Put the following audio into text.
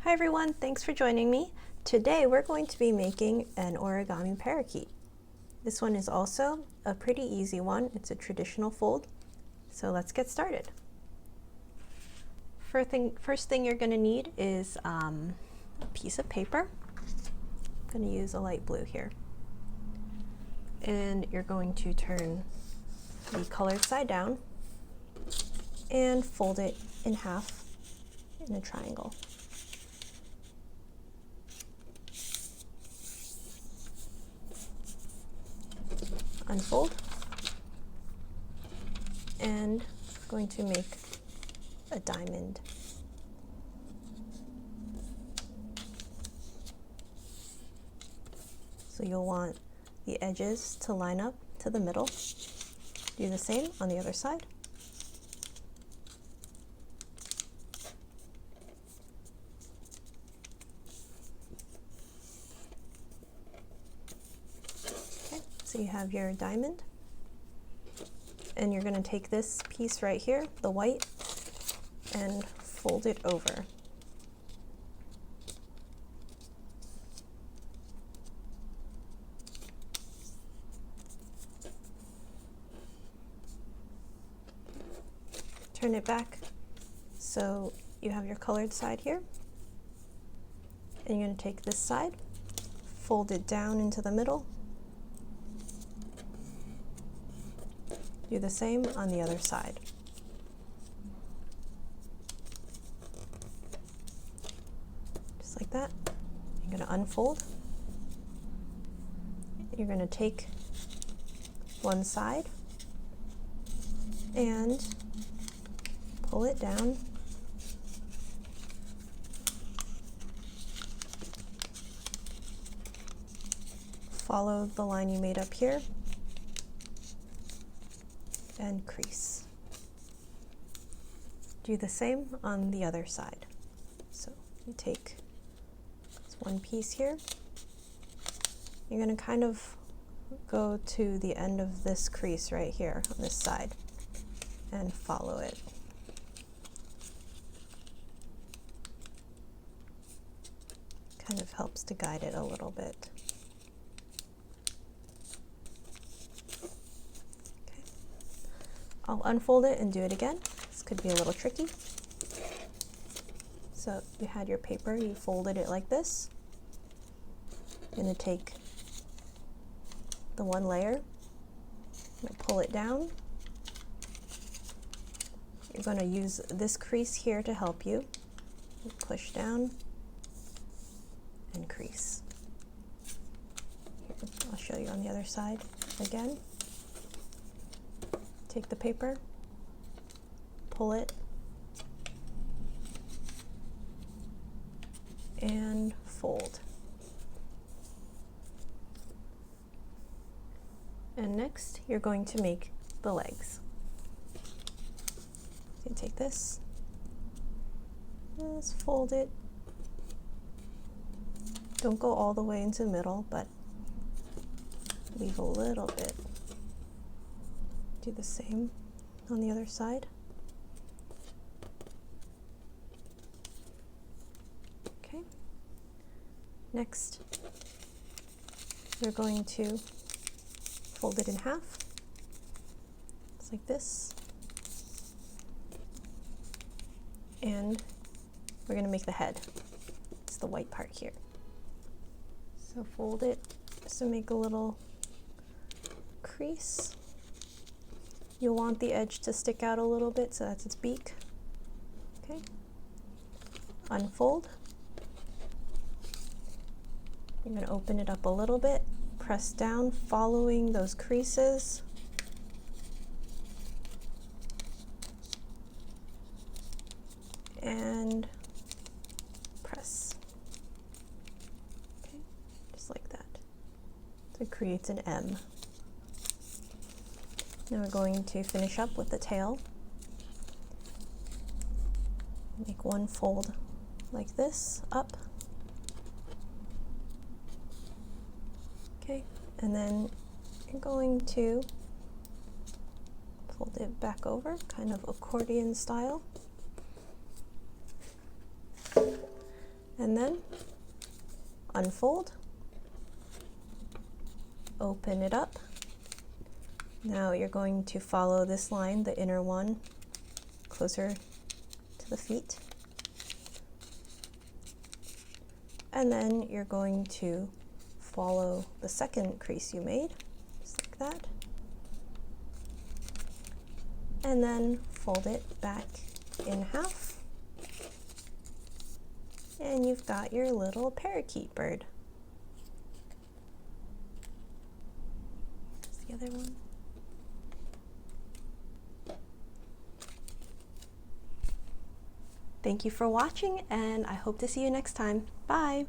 Hi everyone, thanks for joining me. Today we're going to be making an origami parakeet. This one is also a pretty easy one. It's a traditional fold. So let's get started. First thing you're going to need is a piece of paper. I'm going to use a light blue here. And you're going to turn the colored side down and fold it in half in a triangle. Unfold, and I'm going to make a diamond. So you'll want the edges to line up to the middle. Do the same on the other side. Okay, so you have your diamond, and you're going to take this piece right here, the white, and fold it over. Turn it back so you have your colored side here, and you're going to take this side, fold it down into the middle, do the same on the other side. Just like that. You're going to unfold. You're going to take one side and pull it down, follow the line you made up here, and crease. Do the same on the other side. So you take this one piece here, you're going to kind of go to the end of this crease right here on this side and follow it. Kind of helps to guide it a little bit. Okay. I'll unfold it and do it again. This could be a little tricky. So you had your paper, you folded it like this. You're going to take the one layer, pull it down. You're going to use this crease here to help you. Push down and crease. Here, I'll show you on the other side again. Take the paper, pull it, and fold. And next, you're going to make the legs. So you take this, just fold it. Don't go all the way into the middle, but leave a little bit. Do the same on the other side. Okay. Next, you're going to fold it in half, just like this. And we're going to make the head. It's the white part here. So fold it just to make a little crease. You'll want the edge to stick out a little bit, so that's its beak. Okay. Unfold. You're going to open it up a little bit, press down, following those creases. And press. Like that. So it creates an M. Now we're going to finish up with the tail. Make one fold like this, up. Okay, and then you're going to fold it back over, kind of accordion style. And then unfold, open it up. Now you're going to follow this line, the inner one, closer to the feet. And then you're going to follow the second crease you made, just like that. And then fold it back in half. And you've got your little parakeet bird. Here's the other one. Thank you for watching, and I hope to see you next time. Bye!